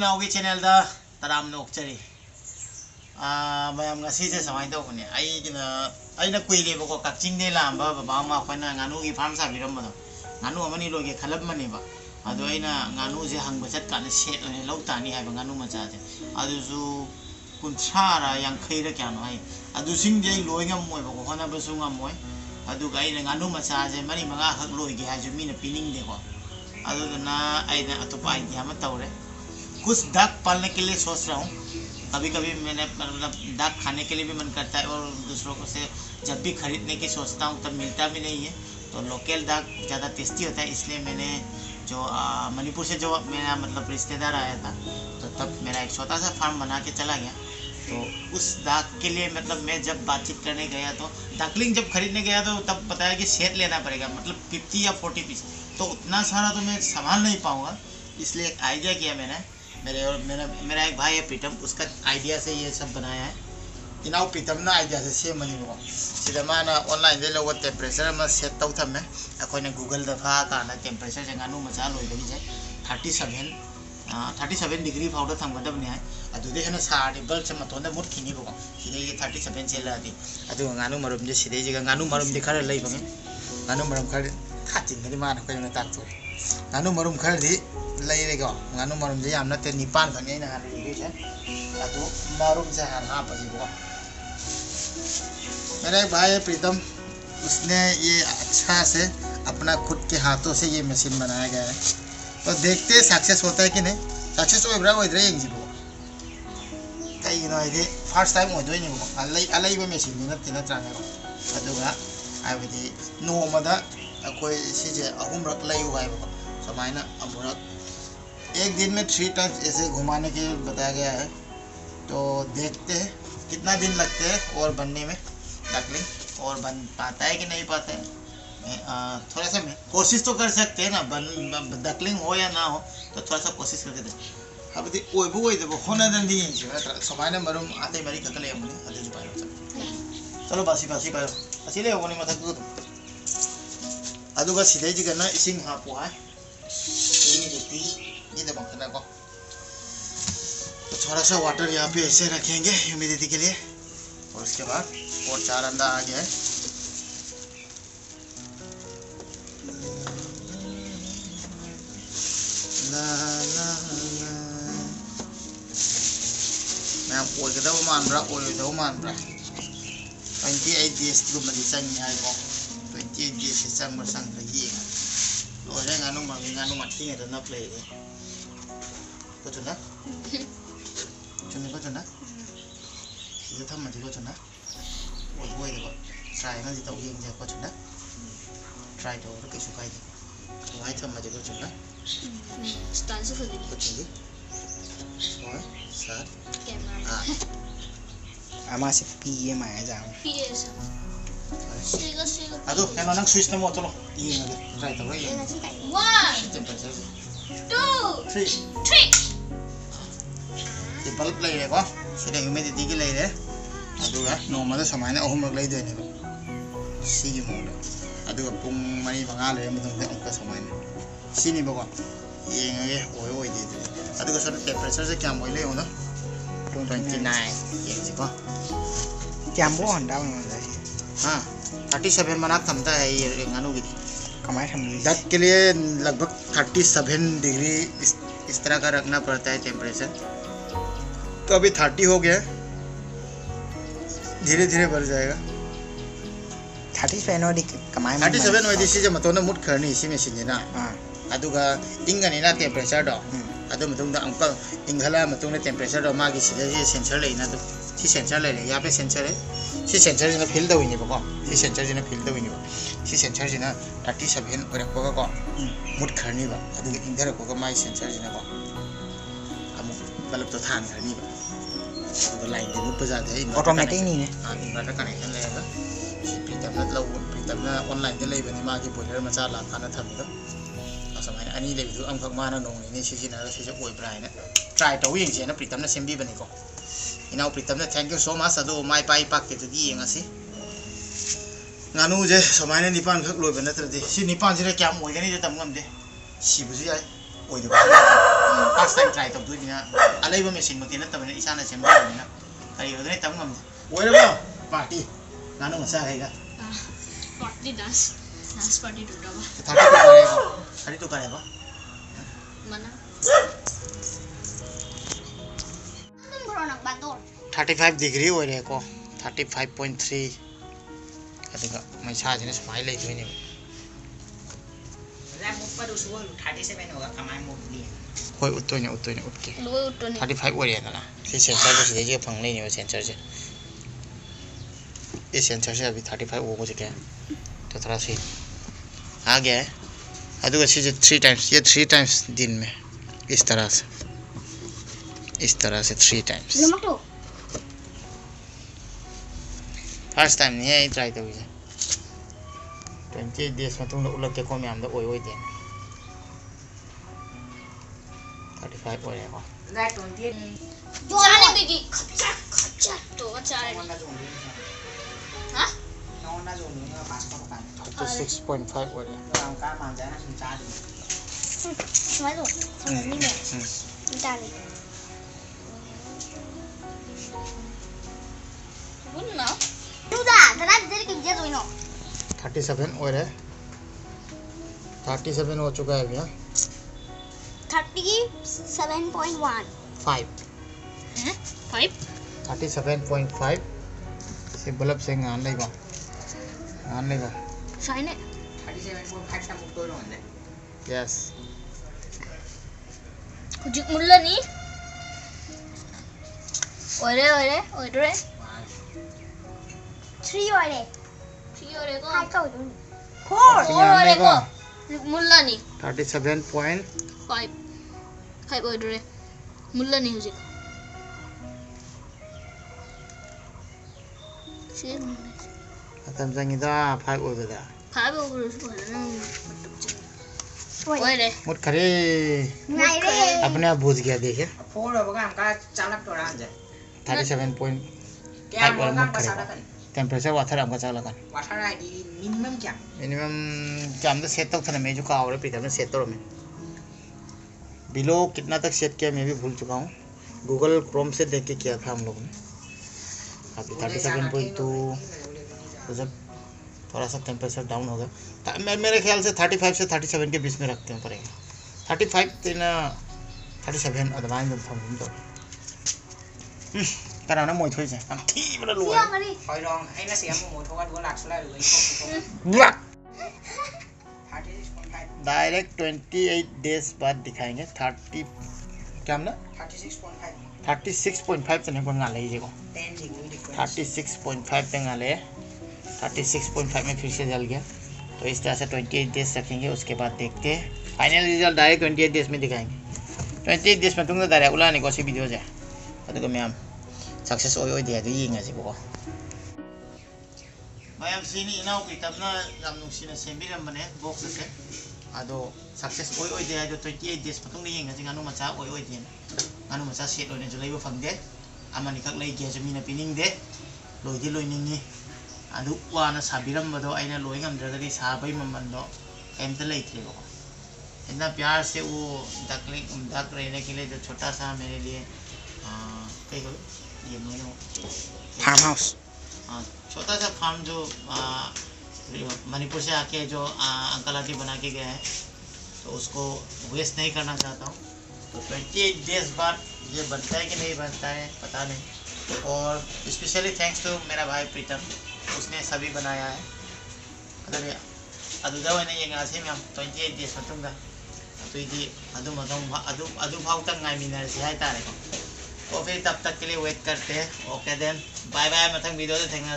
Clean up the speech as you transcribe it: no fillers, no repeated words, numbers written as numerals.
इनाउ की channel तराम नोक्चरी ma'am से समाई तौने अना कुरेबको कक्चिंग लाब बाबा अखोना गानू की फार्म साबीरमदो गानू अमनी लोगे खलबमनेबा अदो अना गानू से हंग चटकाने सेट लौ तानी है गानू मचासे अदुसु कुंथ्रारा यांखैरा क्यानो है अदुसिंग लोई गमोयबको होनाबसु गमोय अदुगा अना गानू मचासे मरी मंगा हक लोइगे हाजु मीना पीनिंगदेको अदुना अना अतोपा आइडिया में तौरे कुछ दाग पालने के लिए सोच रहा हूँ। कभी कभी मैंने मतलब दाग खाने के लिए भी मन करता है और दूसरों को से जब भी खरीदने की सोचता हूँ तब मिलता भी नहीं है। तो लोकल दाग ज़्यादा टेस्टी होता है, इसलिए मैंने जो मणिपुर से जो मेरा मतलब रिश्तेदार आया था तो तब मेरा एक छोटा सा फार्म बना के चला गया। तो उस दाग के लिए मतलब मैं जब बातचीत करने गया तो डकलिंग जब खरीदने गया तो तब बताया कि सेट लेना पड़ेगा, मतलब 50 या 40 पीस, तो उतना सारा तो मैं संभाल नहीं पाऊँगा। इसलिए एक आइडिया किया मैंने, मेरा एक भाई है प्रीतम, उसका आइडिया से ये सब बनाया है। इनाउ प्रीतम ना आइडिया से सेम मनीबो सिदा माना ऑनलाइन दे लो टेम्परेचर में सेट तौ थमे अखोने गूगल दा फा काना टेम्परेचर से गानू मचा लोइबनी जे 37 डिग्री फाउडर थमगदबने है अदुदे हना सारे बल्ब से मतोंदा मुट खिनीबो सिदे ये 37 सेलादी अदु गानू मरुम जे सिदे जे गानू मरुम दे खरा लइबंगे गानू मरुम खर खाचिन गदि माना कोइना ताकतो गानू मरुम खर दी लेरेगो गानू मरुम जे यामना ते निपान खने ना हाले जे अदु मरुम से हाल हा पजिबो। मेरा एक भाई है प्रीतम, उसने ये अच्छा से अपना खुद के हाथों से ये मशीन बनाया गया है। तो देखते हैं सक्सेस होता है कि नहीं। सक्सेस हो रहा है ये जीवो कई नो ये फर्स्ट टाइम हो दोई नहीं अलई बे मशीन ने तिना त्रांगो अदुगा आबदी नोमदा अकोई सिजे अहुमरक लयु गायबो समाइना अमुरक एक दिन में 3 टाइम्स ऐसे घुमाने के बताया गया है। तो देखते हैं कितना दिन लगते हैं और बनने में डकलिंग, और बन पाता है कि नहीं पाता है। थोड़ा सा कोशिश तो कर सकते हैं ना, डकलिंग हो या ना हो तो थोड़ा सा कोशिश करके दे अब दी ओइबो ओइदबो होना दंदी समाइना मरुम आते मरी ककले हमने अदि पायो चलो बासी पायो असि ले होनी मथक दु अदुगा सिदे जी गना इसिंग हापो है ini देखती ये दबकना को तो थोड़ा सा वाटर यहाँ पे ऐसे रखेंगे ह्यूमिडिटी के लिए, और उसके बाद और 4 अंडा आ गया है। मैं ओइगदब मानब्रा ओइगदब मानब्रा 28 days गुमदी चंगी है को 28 days से चंग मसंग ये और गानू मठी है ना प्ले को चुना चुने को चुना ये थम मजी को चुना ओइ देखो ट्राई ना जिता उगिंग जे को चुना ट्राई तो और किसु खाई देखो वाई थम मजी को चुना स्टाइल से खुद को चुनी और साथ कैमरा आमा से पीएम आया जाओ पीएस अदो केनो नंग स्विच नमो चलो ये ना ट्राई तो ये 1 2 3 ये बल्ब ले लेको सिदा ह्यूमिडिटी की ले ले अदुगा नोमदा समाइना अहुमरक ले देने सिगी मोड अदुगा पुंग मनी मंगा ले मतंग अंक समाइना सिनी बको येंगे ओय दे अदुगा सर टेम्परेचर से क्या मोइले होना 29 ये जिको क्या मो हंडा में हां 37 मनाक थमता है ये गानू की कमाई हम डक के लिए लगभग 37 डिग्री इस तरह का रखना पड़ता है टेम्परेचर। तो अभी 30 हो गया, धीरे धीरे बढ़ जाएगा। 37 ओडी कमाई 37 ओदी सी जे मतोना मुट खरनी सी मशीन ने ना अदुगा इंगनी ना टेम्परेचर दो अदु मतुंदा अंकल इंगला मतुंदा टेम्परेचर दो मागी सिदे जे सेंसर लेना तो सी सेंसर ले यहाँ पे सेंसर है सी सेंसर जिना फील दविनी बको सी सेंसर जिना फील दविनी सी सेंसर जिना 37 ओरको को मुट खरनी बा अदुगा इंदर को माई सेंसर जिना को अमुक बल्ब तो थान खरनी बा तो लाइट दे मुट बजा दे ऑटोमेटिक नहीं है इन्वर्टर कनेक्शन लेगा प्रीतम ना ऑनलाइन दे लेबनी मागी बॉयलर मचा ला खाना थमिदो असमाय अनि लेबिदु अमखक माना नोंनि ने सिसिना सिसे ओइब्रा हैना ट्राई तो यिंग ना प्रीतम ना सेम्बी बनी को इनाउ प्रीतम ना थैंक यू सो मच अदो माई पाई पाक के तुदी यंगासी गानू जे समाय निपान खक लोइबे नत्रदि सि निपान जिरे क्या मोइगनी जे तमगम दे सिबुजु याय ओइदो पास टाइम ट्राई तब दुनिया अलेबो मशीन मते नतबने इसाना सेमबना करी होदने तम ngam ओइरबो पार्टी नानु मसा हैगा पार्टी डांस पार्टी टुटाबा 32 करेबो mana nak bantu 35 डिग्री ओइरे को 35.3 अदिगा मैसा जने स्माइल ले जोइने ला मुक पर उसको 37 होगा कमाई मुक दी होय उतोने उतके lu utone 35 ओइरे ना सी सेंसर को सिदे जे फंग ले ने सेंसर से ये सेंसर से अभी 35 वो से क्या तो थोड़ा सी आ गया है अदुगा से 3 टाइम्स ये 3 टाइम्स दिन में इस तरह से 3 टाइम्स फर्स्ट टाइम नहीं है ट्राई तो 20 डेज में तुम उलग के को मैम दा ओइ दे 35 ओइ है को ला 20 जाने बेगी खचा तो चारे हाँ नौना जो नहीं पास का पास 36.5 ओइ काम का मान जाना सुन चार समझ लो नहीं मैं डाले बोल ना तू दा तना तेरे के जे दोइनो 37 ओइ है 37 हो चुका है अभी 37.1 5 37.5 से बल्ब से ngàn लेगा शाइने 37.5 टा मुक तो होने यस हुजिक मुल्लानी ओरे 3 ओरे को 5 को 4 ओरे को मुल्लानी 37.5 ओरे मुल्लानी हुजिक खत्म संगीता 5 ओइ बदा 5 ओरे ओरे मुट करे अपने आप बुझ गया देखे 4 होगा हम का चालक तो रहा जाए 37.5 क्या और मुट करे कर टेंपरेचर वाटर हमका चाला kan वाटर आईडी मिनिमम क्या मिनिमम क्या हम तो सेट तक था मैं जो का और प्रीतम ने सेट तो में बिलो कितना तक सेट किया मैं भी भूल चुका हूँ गूगल क्रोम से देख के किया था हम लोगों ने अभी 37.2 तो जब थोड़ा सा टेम्परेचर डाउन हो गया मेरे ख्याल से 35 से 37 के बीच में रखते हैं पड़ेगा 35 तेना 37 अदमान जब हम तो कराना मोई थोड़ी से हम ठीक बड़ा लोग होय रong ai na sia mo thoga do lak sula ru black 36.5 direct 28 days बाद दिखाएंगे 30 क्या हमने 36.5 तक को ngà lấy को 10 डिग्री डिफरेंस 36.5 तक ngà ले 36.5 में फिर से जल गया तो इस तरह से 28 डेज रखेंगे उसके बाद देखते हैं फाइनल रिजल्ट डायरेक्ट 28 डेज में दिखाएंगे 28 डेज में तुमने डायरेक्ट उलाने को सी वीडियो से अदुगा मैम सक्सेस ओइ दे दु यिंगा से को मैम सीनी इनाउ की तबना याम नुसिना सेंबिरम बने बॉक्स से अदो सक्सेस ओइ दे दो 28 डेज पतुंग ने यिंगा जिंगा नु मचा ओइ दे गानु मचा सेट ओने जो लेबो फंगदे अमानि खक लई गे जमीना पिनिंग दे लोइदि लोइनिंगी अदु वाना साबिरम बदो आइना लोइ गमद्रगदि साबै ममन दो एमते लेइत्रेबो इतना प्यार से वो डक रहने के लिए जो छोटा सा मेरे लिए ये फार्म हाउस छोटा सा फार्म जो मणिपुर से आके जो अंकल आंटी बना के गए हैं तो उसको वेस्ट नहीं करना चाहता हूँ तो 28 डेज बाद ये बनता है कि नहीं बनता है पता नहीं और स्पेशली थैंक्स टू मेरा भाई प्रीतम उसने सभी बनाया है अदुदा नहीं ये गासे में 28 डेज मतुंगा तो ये अदु भाव तक गाइमिनर से है तारे को तो फिर तब तक के लिए वेट करते हैं ओके देन बाय बाय मथंग वीडियो से थैंक यू